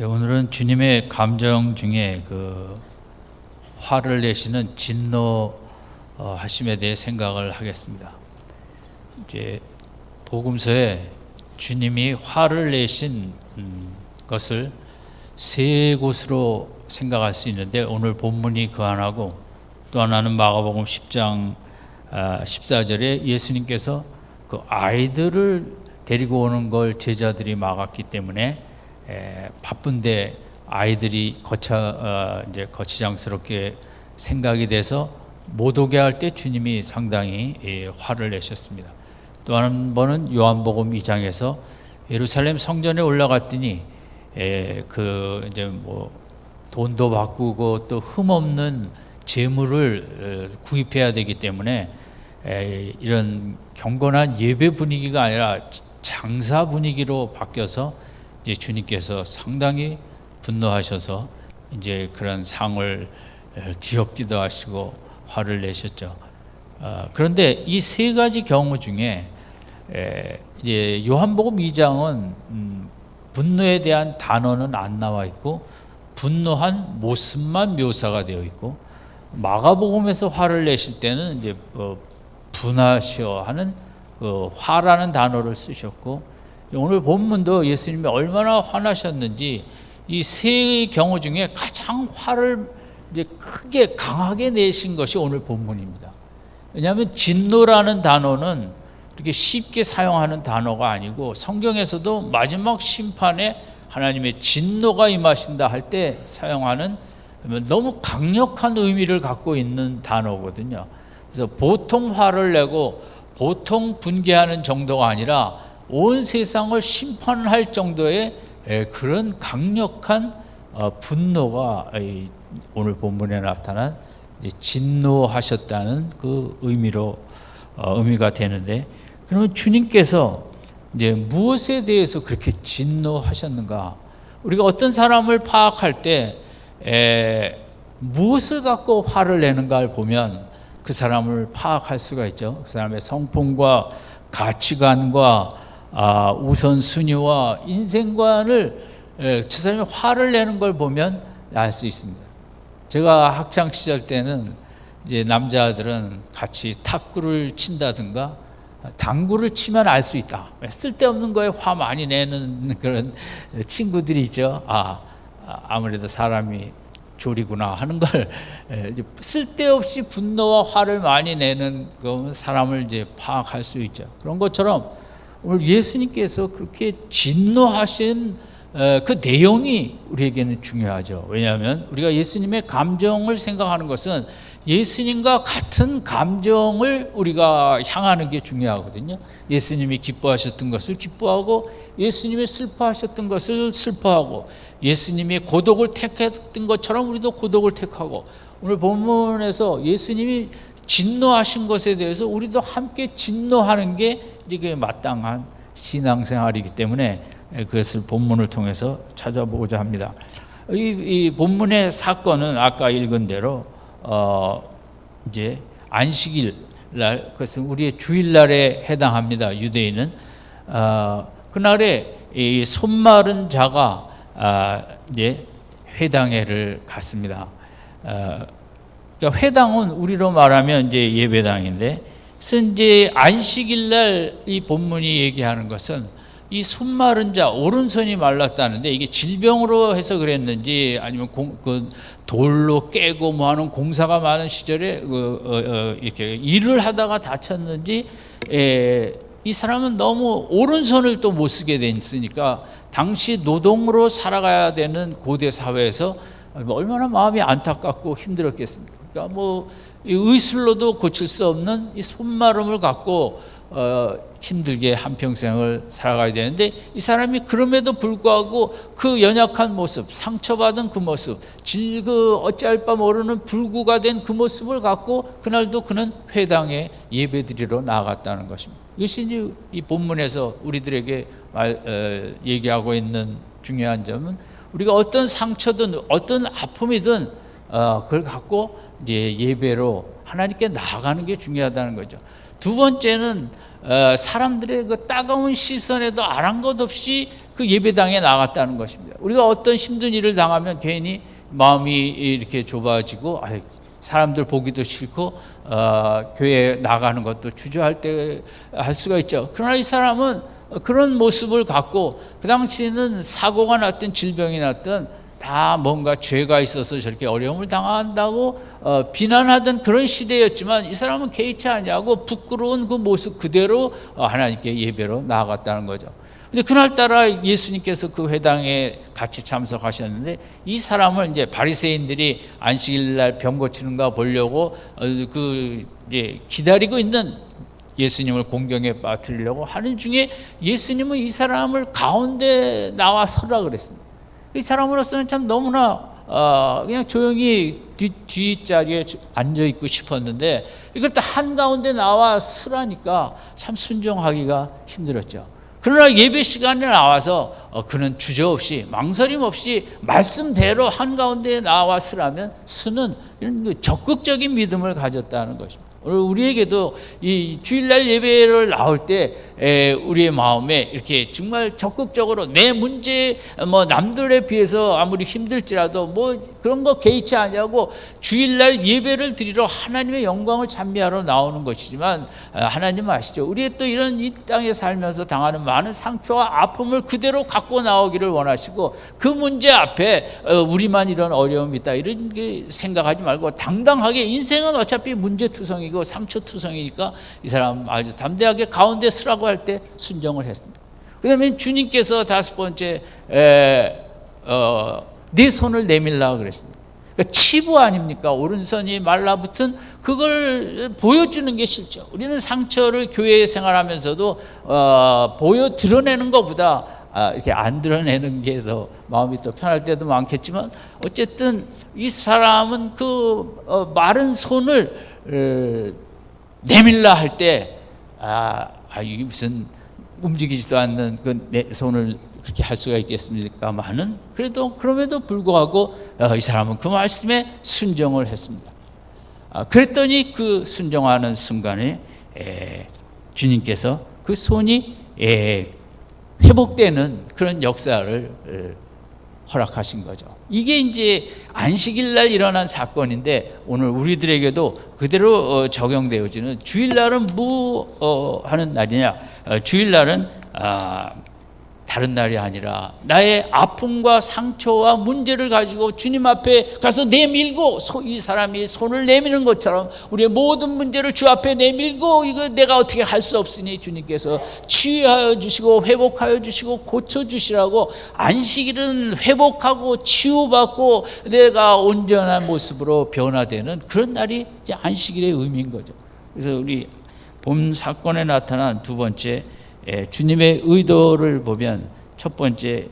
오늘은 주님의 감정 중에 화를 내시는 진노 하심에 대해 생각을 하겠습니다. 이제 복음서에 주님이 화를 내신 것을 세 곳으로 생각할 수 있는데, 오늘 본문이 그 하나고, 또 하나는 마가복음 10장 14절에 예수님께서 그 아이들을 데리고 오는 걸 제자들이 막았기 때문에 바쁜데 아이들이 이제 거치장스럽게 생각이 돼서 못 오게 할 때 주님이 상당히 화를 내셨습니다. 또 한 번은 요한복음 2장에서 예루살렘 성전에 올라갔더니 이제 돈도 바꾸고 또 흠없는 재물을 구입해야 되기 때문에 이런 경건한 예배 분위기가 아니라 장사 분위기로 바뀌어서 이제 주님께서 상당히 분노하셔서 이제 그런 상을 뒤엎기도 하시고 화를 내셨죠. 그런데 이 세 가지 경우 중에 이제 요한복음 2장은 분노에 대한 단어는 안 나와 있고 분노한 모습만 묘사가 되어 있고, 마가복음에서 화를 내실 때는 이제 분하시어 하는 화라는 단어를 쓰셨고, 오늘 본문도 예수님이 얼마나 화나셨는지 이 세 경우 중에 가장 화를 이제 크게 강하게 내신 것이 오늘 본문입니다. 왜냐하면 진노라는 단어는 이렇게 쉽게 사용하는 단어가 아니고, 성경에서도 마지막 심판에 하나님의 진노가 임하신다 할 때 사용하는 너무 강력한 의미를 갖고 있는 단어거든요. 그래서 보통 화를 내고 보통 분개하는 정도가 아니라 온 세상을 심판할 정도의 그런 강력한 분노가 오늘 본문에 나타난 진노하셨다는 그 의미가 되는데, 그러면 주님께서 이제 무엇에 대해서 그렇게 진노하셨는가? 우리가 어떤 사람을 파악할 때 무엇을 갖고 화를 내는가를 보면 그 사람을 파악할 수가 있죠. 그 사람의 성품과 가치관과 우선순위와 인생관을 저 사람이 화를 내는 걸 보면 알 수 있습니다. 제가 학창 시절 때는 이제 남자들은 같이 탁구를 친다든가 당구를 치면 알 수 있다. 쓸데없는 거에 화 많이 내는 그런 친구들이 있죠. 아무래도 사람이 조리구나 하는 걸 쓸데없이 분노와 화를 많이 내는 사람을 이제 파악할 수 있죠. 그런 것처럼 오늘 예수님께서 그렇게 진노하신 그 내용이 우리에게는 중요하죠. 왜냐하면 우리가 예수님의 감정을 생각하는 것은 예수님과 같은 감정을 우리가 향하는 게 중요하거든요. 예수님이 기뻐하셨던 것을 기뻐하고, 예수님이 슬퍼하셨던 것을 슬퍼하고, 예수님이 고독을 택했던 것처럼 우리도 고독을 택하고, 오늘 본문에서 예수님이 진노하신 것에 대해서 우리도 함께 진노하는 게 이게 마땅한 신앙생활이기 때문에 그것을 본문을 통해서 찾아보고자 합니다. 이 본문의 사건은 아까 읽은 대로 이제 안식일 날, 그것은 우리의 주일날에 해당합니다. 유대인은 그날에 이 손마른 자가 이제 회당회를 갔습니다. 그러니까 회당은 우리로 말하면 이제 예배당인데, 그래서 이제 안식일날 이 본문이 얘기하는 것은 이 손마른 자, 오른손이 말랐다는데, 이게 질병으로 해서 그랬는지 아니면 돌로 깨고 뭐 하는 공사가 많은 시절에 이렇게 일을 하다가 다쳤는지, 이 사람은 너무 오른손을 또 못 쓰게 됐으니까 당시 노동으로 살아가야 되는 고대 사회에서 얼마나 마음이 안타깝고 힘들었겠습니까? 그러니까 이 의술로도 고칠 수 없는 이 손마름을 갖고 힘들게 한평생을 살아가야 되는데, 이 사람이 그럼에도 불구하고 그 연약한 모습, 상처받은 그 모습, 어찌할 바 모르는 불구가 된 그 모습을 갖고 그날도 그는 회당에 예배드리러 나아갔다는 것입니다. 이것이 이 본문에서 우리들에게 얘기하고 있는 중요한 점은, 우리가 어떤 상처든 어떤 아픔이든 그걸 갖고 이제 예배로 하나님께 나아가는 게 중요하다는 거죠. 두 번째는 사람들의 그 따가운 시선에도 아랑곳 없이 그 예배당에 나갔다는 것입니다. 우리가 어떤 힘든 일을 당하면 괜히 마음이 이렇게 좁아지고 사람들 보기도 싫고 교회에 나가는 것도 주저할 때 할 수가 있죠. 그러나 이 사람은 그런 모습을 갖고 그 당시에는 사고가 났든 질병이 났든 다 뭔가 죄가 있어서 저렇게 어려움을 당한다고 비난하던 그런 시대였지만 이 사람은 개의치 않냐고 부끄러운 그 모습 그대로 하나님께 예배로 나아갔다는 거죠. 근데 그날따라 예수님께서 그 회당에 같이 참석하셨는데 이 사람을 이제 바리새인들이 안식일날 병 고치는 거 보려고 그 이제 기다리고 있는 예수님을 공경에 빠뜨리려고 하는 중에 예수님은 이 사람을 가운데 나와 서라 그랬습니다. 이 사람으로서는 참 너무나 그냥 조용히 뒷자리에 앉아 있고 싶었는데 이걸 또 한가운데 나와 서라니까 참 순종하기가 힘들었죠. 그러나 예배 시간에 나와서 그는 주저없이 망설임 없이 말씀대로 한가운데 나와 서라면 서는 이런 적극적인 믿음을 가졌다는 것입니다. 우리에게도 이 주일날 예배를 나올 때 우리의 마음에 이렇게 정말 적극적으로 내 문제 남들에 비해서 아무리 힘들지라도 그런 거 개의치 않냐고 주일날 예배를 드리러 하나님의 영광을 찬미하러 나오는 것이지만 하나님 아시죠? 우리의 또 이런 이 땅에 살면서 당하는 많은 상처와 아픔을 그대로 갖고 나오기를 원하시고 그 문제 앞에 우리만 이런 어려움이 있다 이런 게 생각하지 말고 당당하게 인생은 어차피 문제투성이고 상처투성이니까 이 사람 아주 담대하게 가운데 서라고 할 때 순종을 했습니다. 그다음에 주님께서 다섯 번째 네 손을 내밀라 그랬습니다. 그러니까 치부 아닙니까? 오른손이 말라붙은 그걸 보여주는 게 싫죠. 우리는 상처를 교회 생활하면서도 드러내는 것보다 이렇게 안 드러내는 게 더 마음이 또 편할 때도 많겠지만 어쨌든 이 사람은 그 마른 손을 내밀라 할 때 이게 무슨 움직이지도 않는 그 내 손을 그렇게 할 수가 있겠습니까만은 그럼에도 불구하고 이 사람은 그 말씀에 순종을 했습니다. 그랬더니 그 순종하는 순간에 주님께서 그 손이 회복되는 그런 역사를 허락하신 거죠. 이게 이제 안식일날 일어난 사건인데 오늘 우리들에게도 그대로 적용되어지는 주일날은 하는 날이냐? 주일날은 다른 날이 아니라 나의 아픔과 상처와 문제를 가지고 주님 앞에 가서 내밀고 이 사람이 손을 내미는 것처럼 우리의 모든 문제를 주 앞에 내밀고 이거 내가 어떻게 할 수 없으니 주님께서 치유하여 주시고 회복하여 주시고 고쳐주시라고 안식일은 회복하고 치유받고 내가 온전한 모습으로 변화되는 그런 날이 이제 안식일의 의미인 거죠. 그래서 우리 본 사건에 나타난 두 번째 주님의 의도를 보면 첫 번째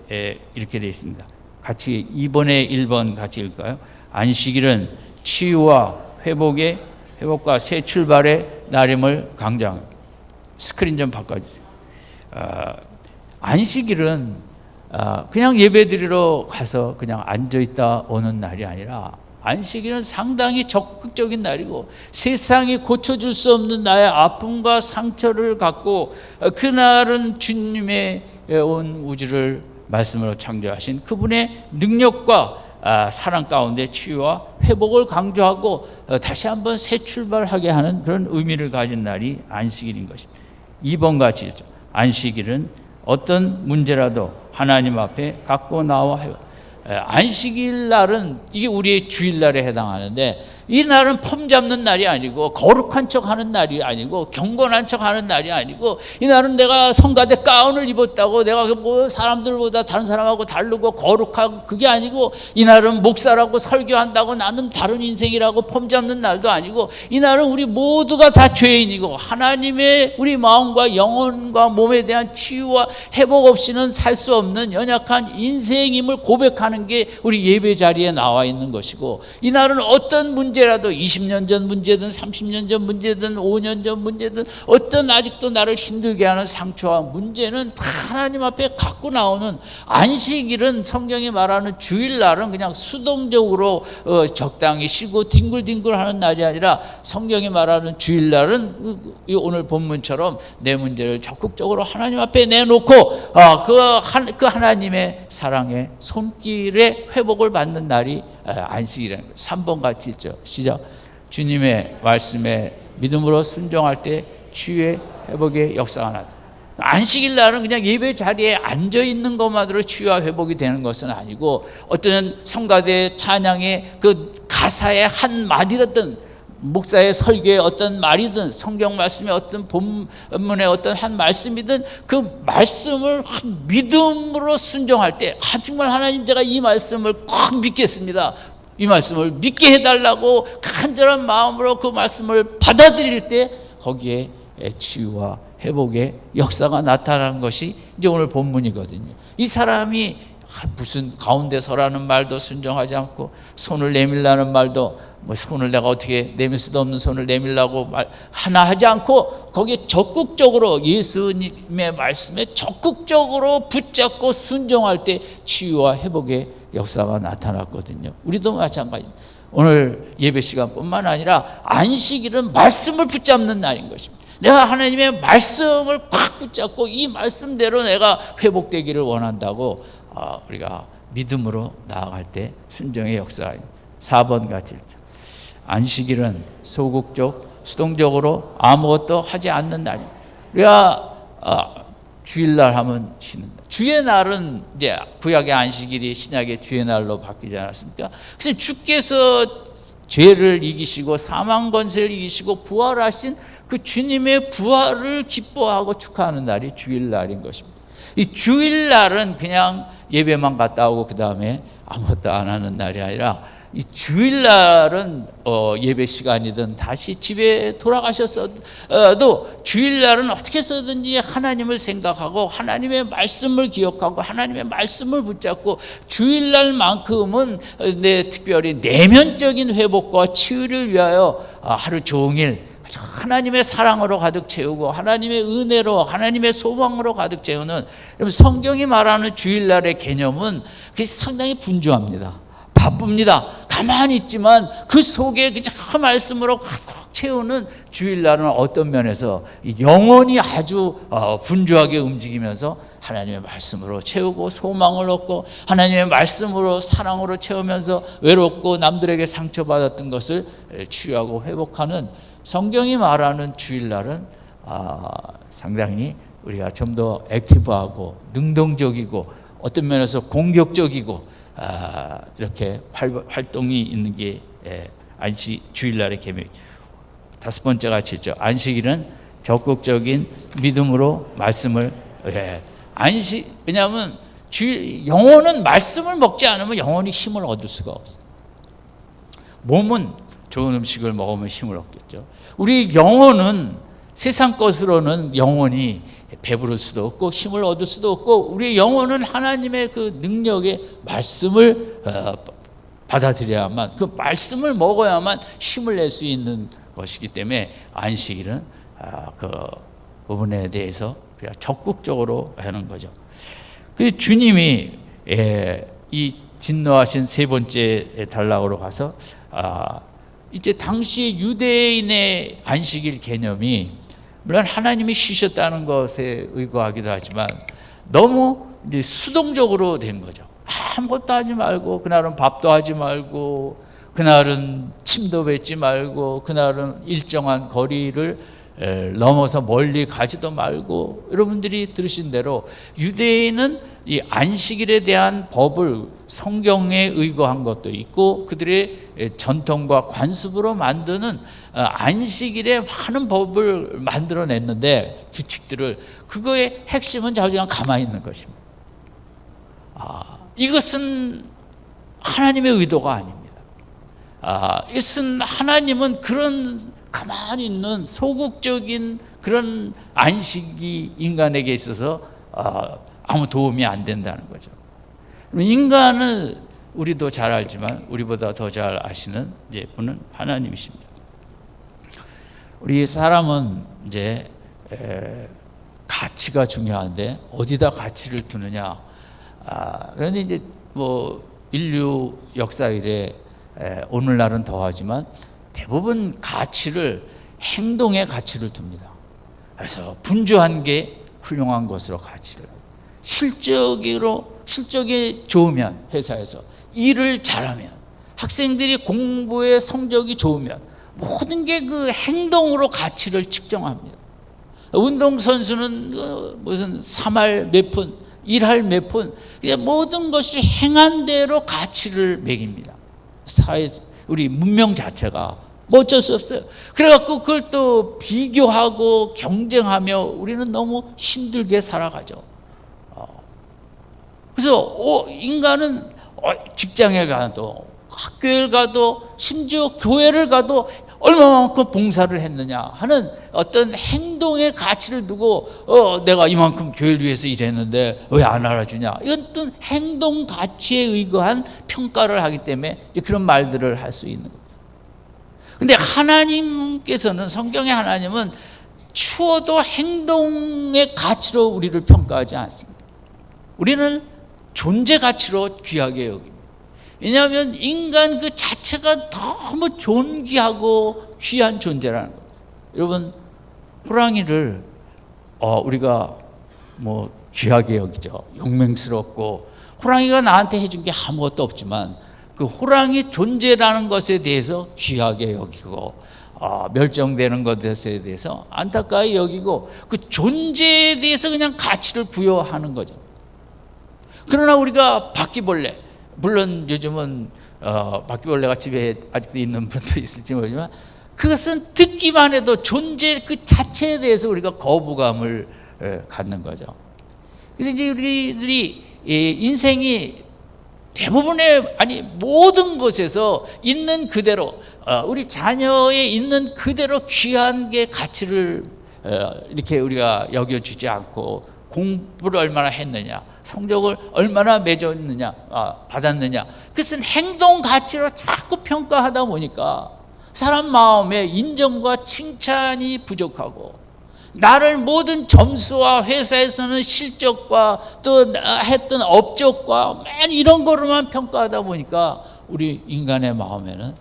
이렇게 되어 있습니다. 같이 2번에 1번 같이 읽을까요? 안식일은 치유와 회복과 새 출발의 날임을 강조합니다. 스크린 좀 바꿔주세요. 안식일은 그냥 예배드리러 가서 그냥 앉아있다 오는 날이 아니라 안식일은 상당히 적극적인 날이고 세상이 고쳐줄 수 없는 나의 아픔과 상처를 갖고 그날은 주님의 온 우주를 말씀으로 창조하신 그분의 능력과 사랑 가운데 치유와 회복을 강조하고 다시 한번 새 출발하게 하는 그런 의미를 가진 날이 안식일인 것입니다. 2번 같이 있죠. 안식일은 어떤 문제라도 하나님 앞에 갖고 나와 안식일 날은 이게 우리의 주일날에 해당하는데 이 날은 폼 잡는 날이 아니고 거룩한 척하는 날이 아니고 경건한 척하는 날이 아니고 이 날은 내가 성가대 가운을 입었다고 내가 사람들보다 다른 사람하고 다르고 거룩하고 그게 아니고 이 날은 목사라고 설교한다고 나는 다른 인생이라고 폼 잡는 날도 아니고 이 날은 우리 모두가 다 죄인이고 하나님의 우리 마음과 영혼과 몸에 대한 치유와 회복 없이는 살 수 없는 연약한 인생임을 고백하는 게 우리 예배 자리에 나와 있는 것이고 이 날은 어떤 문제 문제라도 20년 전 문제든 30년 전 문제든 5년 전 문제든 어떤 아직도 나를 힘들게 하는 상처와 문제는 다 하나님 앞에 갖고 나오는, 안식일은 성경이 말하는 주일날은 그냥 수동적으로 적당히 쉬고 뒹굴뒹굴하는 날이 아니라, 성경이 말하는 주일날은 오늘 본문처럼 내 문제를 적극적으로 하나님 앞에 내놓고 그 하나님의 사랑의 손길에 회복을 받는 날이 안식이라는 거예요. 3번 같이 있죠. 시작. 주님의 말씀에 믿음으로 순종할 때 치유의 회복의 역사가 나다. 안식일 날은 그냥 예배 자리에 앉아 있는 것만으로 치유와 회복이 되는 것은 아니고, 어떤 성가대 찬양의 그 가사의 한 마디라든, 목사의 설교의 어떤 말이든, 성경 말씀의 어떤 본문의 어떤 한 말씀이든, 그 말씀을 믿음으로 순종할 때, 정말 하나님 제가 이 말씀을 꼭 믿겠습니다, 이 말씀을 믿게 해달라고 간절한 마음으로 그 말씀을 받아들일 때 거기에 치유와 회복의 역사가 나타나는 것이 이제 오늘 본문이거든요. 이 사람이 무슨 가운데 서라는 말도 순종하지 않고, 손을 내밀라는 말도 손을 내가 어떻게 내밀 수도 없는 손을 내밀라고 하나 하지 않고, 거기에 적극적으로 예수님의 말씀에 적극적으로 붙잡고 순종할 때 치유와 회복의 역사가 나타났거든요. 우리도 마찬가지입니다. 오늘 예배 시간뿐만 아니라 안식일은 말씀을 붙잡는 날인 것입니다. 내가 하나님의 말씀을 꽉 붙잡고 이 말씀대로 내가 회복되기를 원한다고 우리가 믿음으로 나아갈 때 순종의 역사가 4번 같이 있죠. 안식일은 소극적, 수동적으로 아무것도 하지 않는 날입니다. 우리가 주일날 하면 쉬는 날. 주의 날은 이제 구약의 안식일이 신약의 주의 날로 바뀌지 않았습니까? 그래서 주께서 죄를 이기시고 사망 권세를 이기시고 부활하신 그 주님의 부활을 기뻐하고 축하하는 날이 주일날인 것입니다. 이 주일날은 그냥 예배만 갔다 오고 그 다음에 아무것도 안 하는 날이 아니라, 이 주일날은 예배 시간이든 다시 집에 돌아가셨어도 주일날은 어떻게 해서든지 하나님을 생각하고 하나님의 말씀을 기억하고 하나님의 말씀을 붙잡고, 주일날만큼은 특별히 내면적인 회복과 치유를 위하여 하루 종일 하나님의 사랑으로 가득 채우고 하나님의 은혜로, 하나님의 소망으로 가득 채우는, 성경이 말하는 주일날의 개념은 그게 상당히 분주합니다. 바쁩니다. 가만히 있지만 그 속에 그 말씀으로 가득 채우는 주일날은 어떤 면에서 영혼이 아주 분주하게 움직이면서 하나님의 말씀으로 채우고 소망을 얻고, 하나님의 말씀으로 사랑으로 채우면서 외롭고 남들에게 상처받았던 것을 치유하고 회복하는, 성경이 말하는 주일날은 상당히 우리가 좀 더 액티브하고 능동적이고 어떤 면에서 공격적이고 이렇게 활동이 있는 게 주일날의 계명이죠. 5번째 같이 있죠. 안식일은 적극적인 믿음으로 말씀을 왜냐하면 영혼은 말씀을 먹지 않으면 영혼이 힘을 얻을 수가 없어요. 몸은 좋은 음식을 먹으면 힘을 얻겠죠. 우리 영혼은 세상 것으로는 영혼이 배부를 수도 없고 힘을 얻을 수도 없고, 우리 영혼은 하나님의 그 능력의 말씀을 받아들여야만, 그 말씀을 먹어야만 힘을 낼 수 있는 것이기 때문에 안식일은 그 부분에 대해서 우리가 적극적으로 하는 거죠. 그 주님이 이 진노하신 3번째 단락으로 가서 이제 당시 유대인의 안식일 개념이 물론 하나님이 쉬셨다는 것에 의거하기도 하지만 너무 이제 수동적으로 된 거죠. 아무것도 하지 말고, 그날은 밥도 하지 말고, 그날은 침도 뱉지 말고, 그날은 일정한 거리를 넘어서 멀리 가지도 말고. 여러분들이 들으신 대로 유대인은 이 안식일에 대한 법을 성경에 의거한 것도 있고, 그들의 전통과 관습으로 만드는 안식일에 많은 법을 만들어냈는데, 규칙들을, 그거의 핵심은 자우지간 가만히 있는 것입니다. 이것은 하나님의 의도가 아닙니다. 이것은 하나님은 그런 가만히 있는 소극적인 그런 안식이 인간에게 있어서 아무 도움이 안 된다는 거죠. 인간은 우리도 잘 알지만 우리보다 더 잘 아시는 이제 분은 하나님이십니다. 우리 사람은 이제 가치가 중요한데 어디다 가치를 두느냐. 그런데 이제 뭐 인류 역사 이래 오늘날은 더하지만 대부분 가치를 행동의 가치를 둡니다. 그래서 분주한 게 훌륭한 것으로 가치를, 실적이 좋으면, 회사에서 일을 잘하면, 학생들이 공부에 성적이 좋으면 모든 게 그 행동으로 가치를 측정합니다. 운동선수는 무슨 3할 몇 푼, 1할 몇 푼, 모든 것이 행한 대로 가치를 매깁니다. 우리 문명 자체가 뭐 어쩔 수 없어요. 그래갖고 그걸 또 비교하고 경쟁하며 우리는 너무 힘들게 살아가죠. 그래서 인간은 직장에 가도, 학교에 가도, 심지어 교회를 가도 얼마만큼 봉사를 했느냐 하는 어떤 행동의 가치를 두고 내가 이만큼 교회를 위해서 일했는데 왜 안 알아주냐, 이건 또 행동 가치에 의거한 평가를 하기 때문에 이제 그런 말들을 할 수 있는 거예요. 근데 하나님께서는, 성경의 하나님은 추워도 행동의 가치로 우리를 평가하지 않습니다. 우리는 존재 가치로 귀하게 여깁니다. 왜냐하면 인간 그 자체가 너무 존귀하고 귀한 존재라는 거예요. 여러분, 호랑이를 우리가 뭐 귀하게 여기죠. 용맹스럽고, 호랑이가 나한테 해준 게 아무것도 없지만 그 호랑이 존재라는 것에 대해서 귀하게 여기고, 멸종되는 것에 대해서 안타까이 여기고, 그 존재에 대해서 그냥 가치를 부여하는 거죠. 그러나 우리가 바퀴벌레, 물론 요즘은 바퀴벌레가 집에 아직도 있는 분도 있을지 모르지만 그것은 듣기만 해도 존재 그 자체에 대해서 우리가 거부감을 갖는 거죠. 그래서 이제 우리들이 인생이 대부분의, 아니 모든 것에서 있는 그대로, 우리 자녀의 있는 그대로 귀한 게 가치를 이렇게 우리가 여겨주지 않고, 공부를 얼마나 했느냐, 성적을 얼마나 맺었느냐, 받았느냐, 그것은 행동 가치로 자꾸 평가하다 보니까 사람 마음에 인정과 칭찬이 부족하고, 나를 모든 점수와 회사에서는 실적과 또 했던 업적과 맨 이런 거로만 평가하다 보니까 우리 인간의 마음에는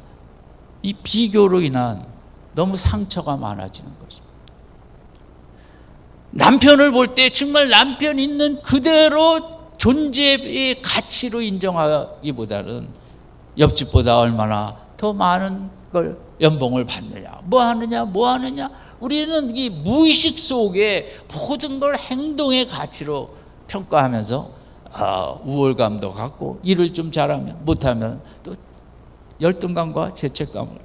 이 비교로 인한 너무 상처가 많아지는 것입니다. 남편을 볼 때 정말 남편 있는 그대로 존재의 가치로 인정하기보다는 옆집보다 얼마나 더 많은 걸 연봉을 받느냐, 뭐 하느냐, 우리는 이 무의식 속에 모든 걸 행동의 가치로 평가하면서 우월감도 갖고, 일을 좀 잘하면, 못하면 또 열등감과 죄책감을,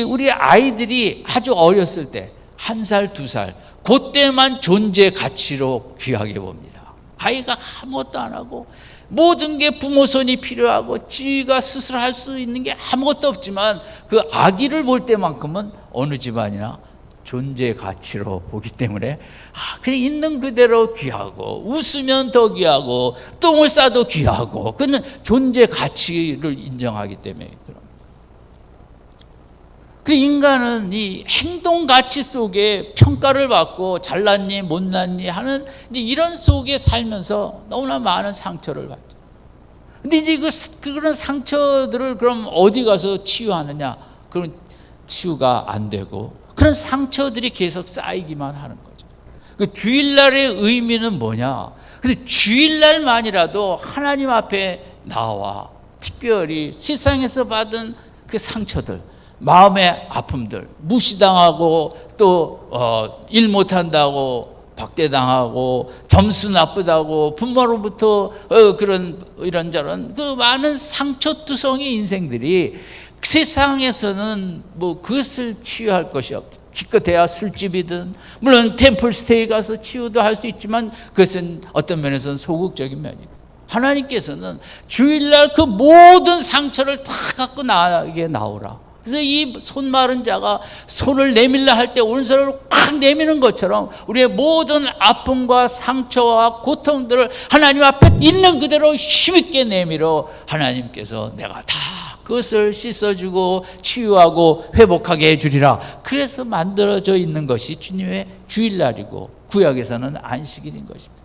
우리 아이들이 아주 어렸을 때 1살, 2살 그때만 존재 가치로 귀하게 봅니다. 아이가 아무것도 안 하고 모든 게 부모 손이 필요하고 지가 스스로 할 수 있는 게 아무것도 없지만 그 아기를 볼 때만큼은 어느 집안이나 존재 가치로 보기 때문에 그냥 있는 그대로 귀하고, 웃으면 더 귀하고, 똥을 싸도 귀하고, 그는 존재 가치를 인정하기 때문에 그런. 그 인간은 이 행동 가치 속에 평가를 받고 잘났니 못났니 하는 이제 이런 속에 살면서 너무나 많은 상처를 받죠. 근데 이제 그런 상처들을 그럼 어디 가서 치유하느냐? 그런 치유가 안 되고 그런 상처들이 계속 쌓이기만 하는 거죠. 그 주일날의 의미는 뭐냐? 근데 주일날만이라도 하나님 앞에 나와 특별히 세상에서 받은 그 상처들, 마음의 아픔들, 무시당하고 또 일 못한다고 박대당하고 점수 나쁘다고 부모로부터 그런 이런저런 그 많은 상처투성이 인생들이 세상에서는 뭐 그것을 치유할 것이 없다. 기껏해야 술집이든, 물론 템플스테이 가서 치유도 할 수 있지만 그것은 어떤 면에서는 소극적인 면이고, 하나님께서는 주일날 그 모든 상처를 다 갖고 나에게 나오라. 그래서 이 손 마른 자가 손을 내밀라 할 때 오른손을 꽉 내미는 것처럼 우리의 모든 아픔과 상처와 고통들을 하나님 앞에 있는 그대로 힘있게 내밀어 하나님께서 내가 다 그것을 씻어주고 치유하고 회복하게 해주리라. 그래서 만들어져 있는 것이 주님의 주일날이고 구약에서는 안식일인 것입니다.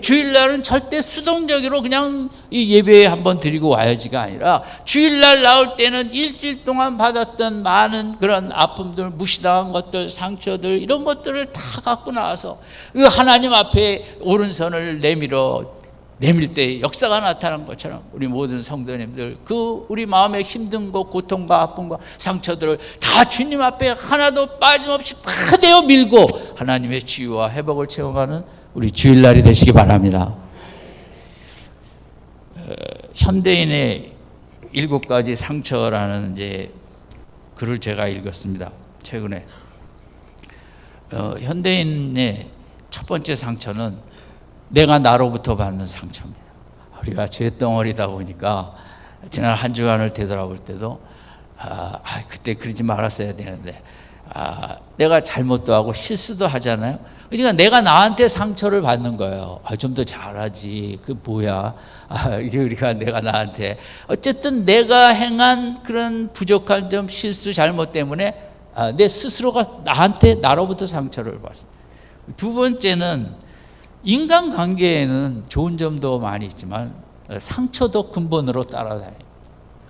주일날은 절대 수동적으로 그냥 이 예배에 한번 드리고 와야지가 아니라 주일날 나올 때는 일주일 동안 받았던 많은 그런 아픔들, 무시당한 것들, 상처들 이런 것들을 다 갖고 나와서 그 하나님 앞에 오른손을 내밀 때 역사가 나타난 것처럼 우리 모든 성도님들 그 우리 마음의 힘든 것, 고통과 아픔과 상처들을 다 주님 앞에 하나도 빠짐없이 다 내어 밀고 하나님의 치유와 회복을 체험하는 우리 주일날이 되시기 바랍니다. 현대인의 7가지 상처라는 이제 글을 제가 읽었습니다. 최근에 현대인의 첫 번째 상처는 내가 나로부터 받는 상처입니다. 우리가 죄덩어리다 보니까 지난 한 주간을 되돌아볼 때도 그때 그러지 말았어야 되는데 내가 잘못도 하고 실수도 하잖아요. 그러니까 내가 나한테 상처를 받는 거예요. 좀 더 잘하지. 그 뭐야? 이게 우리가 내가 나한테 어쨌든 내가 행한 그런 부족한 점, 실수, 잘못 때문에 내 스스로가 나로부터 상처를 받습니다. 두 번째는 인간관계에는 좋은 점도 많이 있지만 상처도 근본으로 따라다닙니다.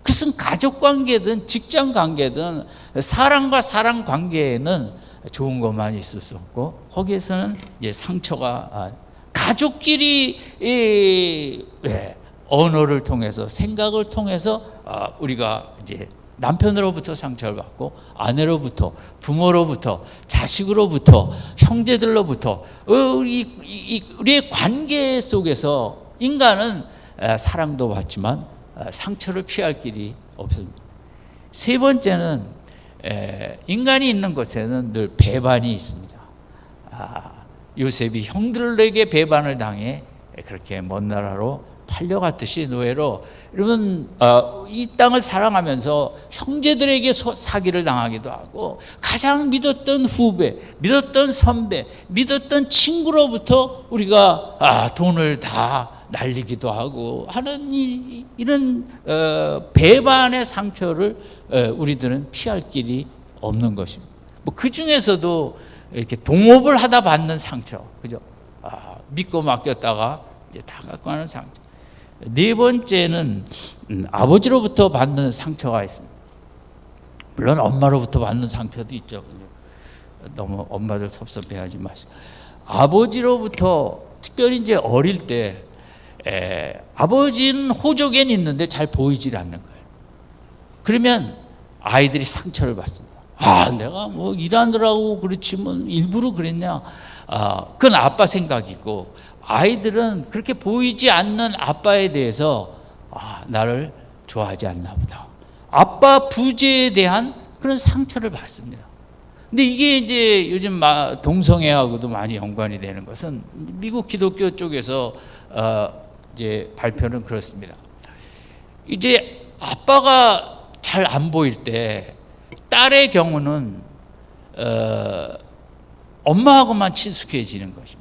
그것은 가족관계든 직장관계든 사람과 사람 관계에는 좋은 것만 있을 수 없고 거기에서는 이제 상처가 가족끼리 언어를 통해서 생각을 통해서 우리가 이제 남편으로부터 상처를 받고 아내로부터 부모로부터 자식으로부터 형제들로부터 우리의 관계 속에서 인간은 사랑도 받지만 상처를 피할 길이 없습니다. 세 번째는 인간이 있는 곳에는 늘 배반이 있습니다. 요셉이 형들에게 배반을 당해 그렇게 먼 나라로 팔려갔듯이 노예로 여러분 이 땅을 사랑하면서 형제들에게 사기를 당하기도 하고 가장 믿었던 후배, 믿었던 선배, 믿었던 친구로부터 우리가 돈을 다 날리기도 하고 하는 이런 배반의 상처를 우리들은 피할 길이 없는 것입니다. 그 중에서도 이렇게 동업을 하다 받는 상처, 그죠? 믿고 맡겼다가 이제 다 갖고 가는 상처. 네 번째는 아버지로부터 받는 상처가 있습니다. 물론 엄마로부터 받는 상처도 있죠. 너무 엄마들 섭섭해하지 마시고 아버지로부터 특별히 이제 어릴 때 아버지는 호적엔 있는데 잘 보이질 않는 거예요. 그러면 아이들이 상처를 받습니다. 내가 뭐 일하느라고 그렇지 뭐 일부러 그랬냐. 그건 아빠 생각이고 아이들은 그렇게 보이지 않는 아빠에 대해서 나를 좋아하지 않나 보다. 아빠 부재에 대한 그런 상처를 받습니다. 근데 이게 이제 요즘 동성애하고도 많이 연관이 되는 것은 미국 기독교 쪽에서 이제 발표는 그렇습니다. 이제 아빠가 잘 안 보일 때 딸의 경우는 엄마하고만 친숙해지는 것입니다.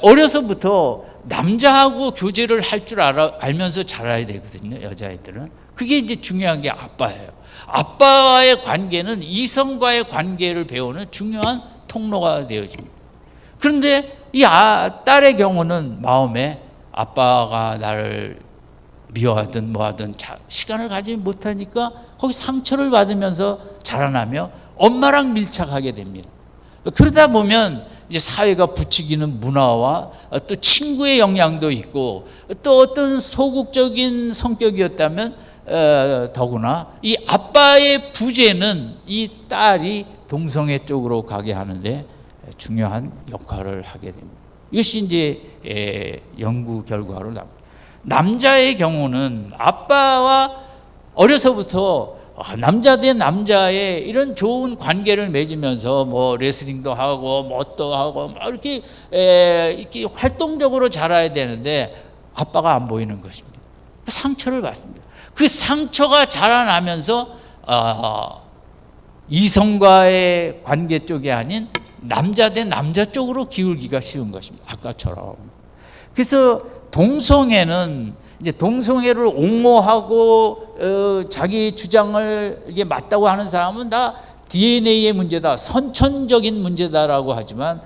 어려서부터 남자하고 교제를 할 줄 알면서 자라야 되거든요. 여자애들은. 그게 이제 중요한 게 아빠예요. 아빠와의 관계는 이성과의 관계를 배우는 중요한 통로가 되어집니다. 그런데 이 딸의 경우는 마음에 아빠가 나를 미워하든 뭐하든 시간을 가지지 못하니까 거기 상처를 받으면서 자라나며 엄마랑 밀착하게 됩니다. 그러다 보면 이제 사회가 부추기는 문화와 또 친구의 영향도 있고 또 어떤 소극적인 성격이었다면 더구나 이 아빠의 부재는 이 딸이 동성애 쪽으로 가게 하는데 중요한 역할을 하게 됩니다. 이것이 이제 연구 결과로 나옵니다. 남자의 경우는 아빠와 어려서부터 남자 대 남자의 이런 좋은 관계를 맺으면서 뭐 레슬링도 하고 뭣도 하고 이렇게 활동적으로 자라야 되는데 아빠가 안 보이는 것입니다. 상처를 받습니다. 그 상처가 자라나면서 이성과의 관계 쪽이 아닌 남자 대 남자 쪽으로 기울기가 쉬운 것입니다. 아까처럼. 그래서 동성애는 이제 동성애를 옹호하고 자기 주장을 이게 맞다고 하는 사람은 다 DNA의 문제다, 선천적인 문제다라고 하지만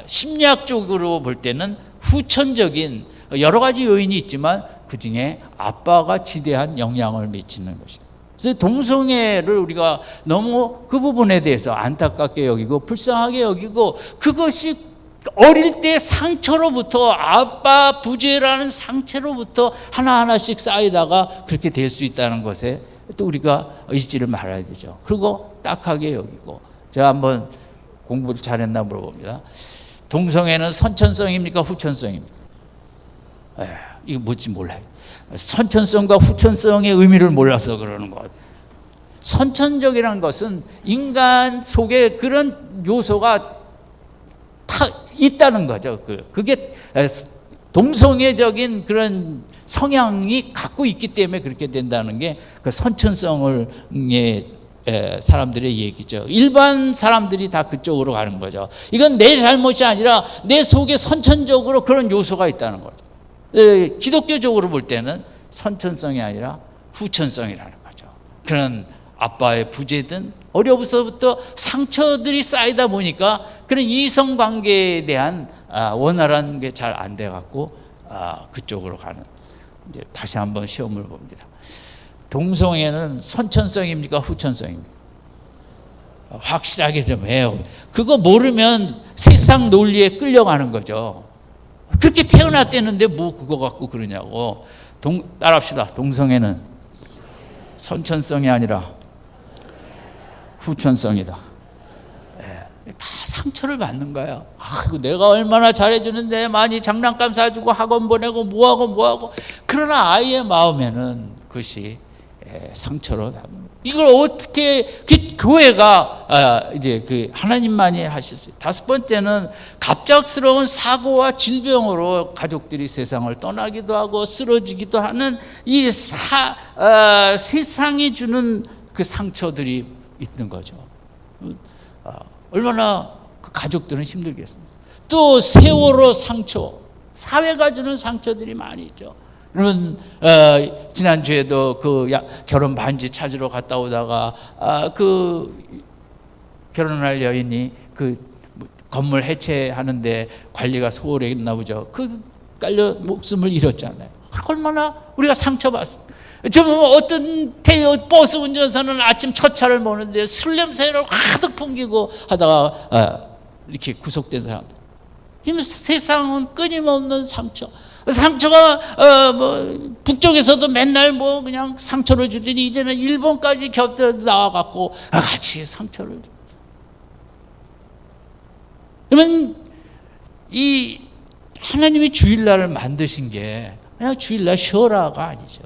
심리학적으로 볼 때는 후천적인 여러 가지 요인이 있지만 그 중에 아빠가 지대한 영향을 미치는 것입니다. 그래서 동성애를 우리가 너무 그 부분에 대해서 안타깝게 여기고 불쌍하게 여기고 그것이 어릴 때 상처로부터 아빠 부재라는 상처로부터 하나하나씩 쌓이다가 그렇게 될 수 있다는 것에 또 우리가 잊지를 말아야 되죠. 그리고 딱하게 여기고 제가 한번 공부를 잘했나 물어봅니다. 동성애는 선천성입니까? 후천성입니까? 이거 뭔지 몰라요. 선천성과 후천성의 의미를 몰라서 그러는 것 같아요. 선천적이라는 것은 인간 속에 그런 요소가 다 있다는 거죠. 그게 동성애적인 그런 성향이 갖고 있기 때문에 그렇게 된다는 게 그 선천성의 사람들의 얘기죠. 일반 사람들이 다 그쪽으로 가는 거죠. 이건 내 잘못이 아니라 내 속에 선천적으로 그런 요소가 있다는 거죠. 기독교적으로 볼 때는 선천성이 아니라 후천성이라는 거죠. 그런 아빠의 부재든 어려서부터 상처들이 쌓이다 보니까 그런 이성관계에 대한 원활한 게 잘 안 돼갖고 그쪽으로 가는. 이제 다시 한번 시험을 봅니다. 동성애는 선천성입니까? 후천성입니까? 확실하게 좀 해요. 그거 모르면 세상 논리에 끌려가는 거죠. 그렇게 태어났대는데 뭐 그거 갖고 그러냐고. 따라합시다. 동성애는 선천성이 아니라 후천성이다. 다 상처를 받는 거야. 내가 얼마나 잘해주는데 많이 장난감 사주고 학원 보내고 뭐하고 그러나 아이의 마음에는 그것이 상처로 남는 거야. 이걸 어떻게 교회가 이제 그 하나님만이 하셨어요. 다섯 번째는 갑작스러운 사고와 질병으로 가족들이 세상을 떠나기도 하고 쓰러지기도 하는 이 세상이 주는 그 상처들이 있는 거죠. 얼마나 그 가족들은 힘들겠습니까? 또 세월호 상처, 사회가 주는 상처들이 많이 있죠. 여러분 지난주에도 그 결혼 반지 찾으러 갔다 오다가 그 결혼할 여인이 그 건물 해체하는데 관리가 소홀했나 보죠. 그 깔려 목숨을 잃었잖아요. 얼마나 우리가 상처받습니다. 좀 어떤 버스 운전사는 아침 첫 차를 모는데 술 냄새를 가득 풍기고 하다가 이렇게 구속된 사람들. 세상은 끊임없는 상처. 상처가 북쪽에서도 맨날 그냥 상처를 주더니 이제는 일본까지 겹쳐 나와갖고 같이 상처를. 그러면 이 하나님이 주일날을 만드신 게 그냥 주일날 쉬어라가 아니죠.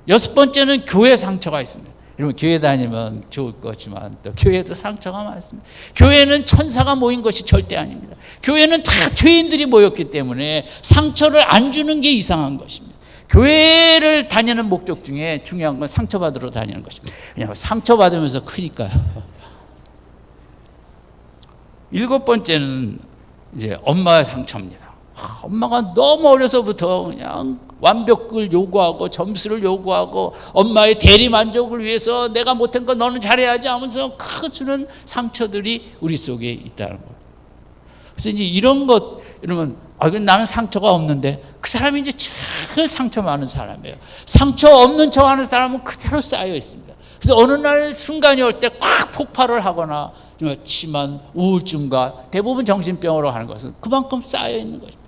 여섯 번째는 교회 상처가 있습니다. 여러분 교회 다니면 좋을 거지만 또 교회도 상처가 많습니다. 교회는 천사가 모인 것이 절대 아닙니다. 교회는 다 죄인들이 모였기 때문에 상처를 안 주는 게 이상한 것입니다. 교회를 다니는 목적 중에 중요한 건 상처받으러 다니는 것입니다. 왜냐하면 상처받으면서 크니까요. 일곱 번째는 이제 엄마의 상처입니다. 엄마가 너무 어려서부터 그냥 완벽을 요구하고 점수를 요구하고 엄마의 대리 만족을 위해서 내가 못한 거 너는 잘해야지 하면서 크게 상처들이 우리 속에 있다는 거예요. 그래서 이제 이런 것, 이러면 나는 상처가 없는데 그 사람이 이제 제일 상처 많은 사람이에요. 상처 없는 척 하는 사람은 그대로 쌓여 있습니다. 그래서 어느 날 순간이 올 때 꽉 폭발을 하거나 좀 심한 우울증과 대부분 정신병으로 하는 것은 그만큼 쌓여 있는 것입니다.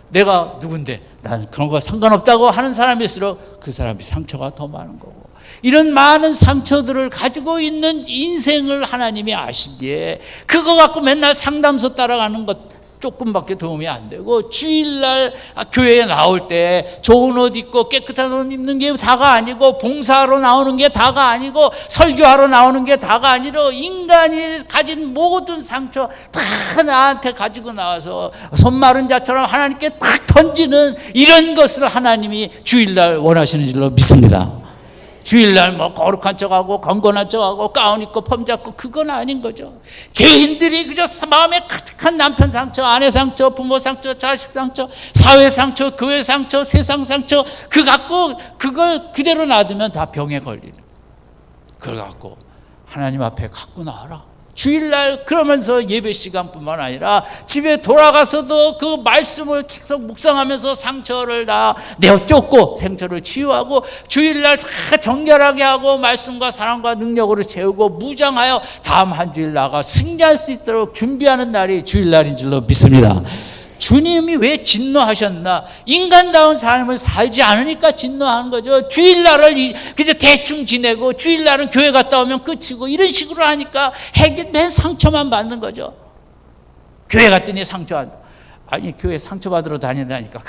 내가 누군데 난 그런 거 상관없다고 하는 사람일수록 그 사람이 상처가 더 많은 거고, 이런 많은 상처들을 가지고 있는 인생을 하나님이 아시기에 그거 갖고 맨날 상담소 따라가는 것 조금밖에 도움이 안 되고, 주일날 교회에 나올 때 좋은 옷 입고 깨끗한 옷 입는 게 다가 아니고, 봉사하러 나오는 게 다가 아니고, 설교하러 나오는 게 다가 아니라 인간이 가진 모든 상처 다 나한테 가지고 나와서 손마른 자처럼 하나님께 탁 던지는 이런 것을 하나님이 주일날 원하시는 줄로 믿습니다. 주일날 뭐 거룩한 척하고 건건한 척하고 가운 입고 폼 잡고 그건 아닌 거죠. 죄인들이 그저 마음에 가득한 남편 상처, 아내 상처, 부모 상처, 자식 상처, 사회 상처, 교회 상처, 세상 상처 그 갖고 그걸 그대로 놔두면 다 병에 걸리는. 그걸 갖고 하나님 앞에 갖고 나와라. 주일날 그러면서 예배 시간뿐만 아니라 집에 돌아가서도 그 말씀을 계속 묵상하면서 상처를 다 내어 쫓고 상처를 치유하고 주일날 다 정결하게 하고 말씀과 사랑과 능력으로 채우고 무장하여 다음 한 주일 나가 승리할 수 있도록 준비하는 날이 주일날인 줄로 믿습니다. 주님이 왜 진노하셨나? 인간다운 삶을 살지 않으니까 진노하는 거죠. 주일날을 그저 대충 지내고 주일날은 교회 갔다 오면 끝이고 이런 식으로 하니까 맨 상처만 받는 거죠. 교회 갔더니 아니 교회 상처받으러 다닌다니까.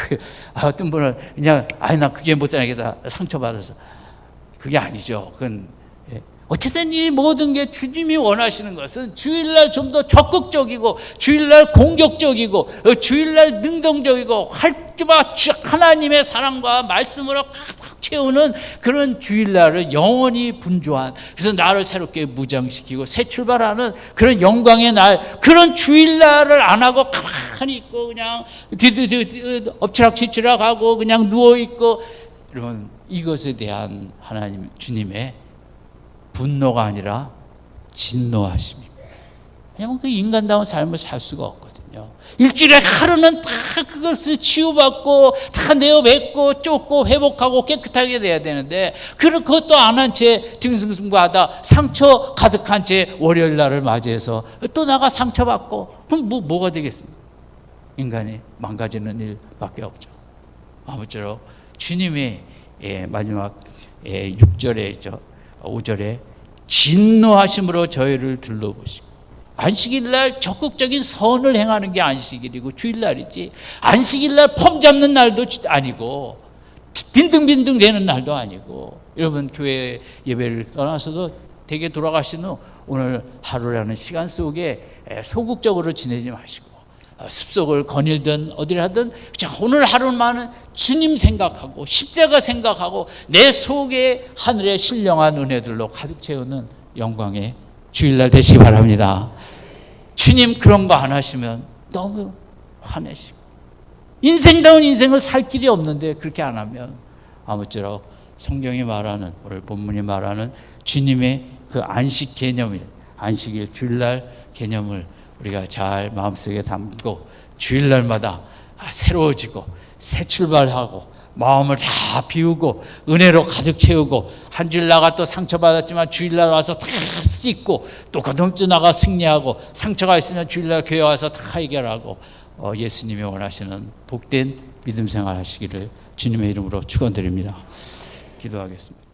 어떤 분은 그냥 나 그게 못 다니겠다 상처받아서. 그게 아니죠. 그건 어쨌든 이 모든 게 주님이 원하시는 것은 주일날 좀 더 적극적이고 주일날 공격적이고 주일날 능동적이고 활기와 하나님의 사랑과 말씀으로 가득 채우는 그런 주일날을 영원히 분주한, 그래서 나를 새롭게 무장시키고 새 출발하는 그런 영광의 날, 그런 주일날을 안 하고 가만히 있고 그냥 엎치락뒤치락 하고 그냥 누워있고, 여러분 이것에 대한 하나님 주님의 분노가 아니라 진노하심입니다. 왜냐하면 그 인간다운 삶을 살 수가 없거든요. 일주일에 하루는 다 그것을 치유받고 다 내어뱉고 쫓고 회복하고 깨끗하게 돼야 되는데 그것도 안 한 채 증승승부하다 상처 가득한 채 월요일 날을 맞이해서 또 나가 상처받고, 그럼 뭐가 되겠습니까? 인간이 망가지는 일밖에 없죠. 아무쪼록 주님이 마지막 6절에 있죠. 5절에 진노하심으로 저희를 둘러보시고, 안식일날 적극적인 선을 행하는 게 안식일이고 주일날이지, 안식일날 폼 잡는 날도 아니고 빈둥빈둥 되는 날도 아니고, 여러분 교회 예배를 떠나서도 댁에 돌아가신 후 오늘 하루라는 시간 속에 소극적으로 지내지 마시고 습속을 거닐든 어디를 하든 오늘 하루만은 주님 생각하고 십자가 생각하고 내 속에 하늘의 신령한 은혜들로 가득 채우는 영광의 주일날 되시기 바랍니다. 주님 그런 거 안 하시면 너무 화내시고, 인생다운 인생을 살 길이 없는데 그렇게 안 하면 아무쪼록 성경이 말하는, 오늘 본문이 말하는 주님의 그 안식 개념일, 안식일 주일날 개념을 우리가 잘 마음속에 담고 주일날마다 새로워지고 새 출발하고 마음을 다 비우고 은혜로 가득 채우고, 한 주일 나가 또 상처받았지만 주일날 와서 다 씻고 또 거듭 나가 승리하고, 상처가 있으면 주일날 교회 와서 다 해결하고 예수님이 원하시는 복된 믿음 생활 하시기를 주님의 이름으로 축원드립니다. 기도하겠습니다.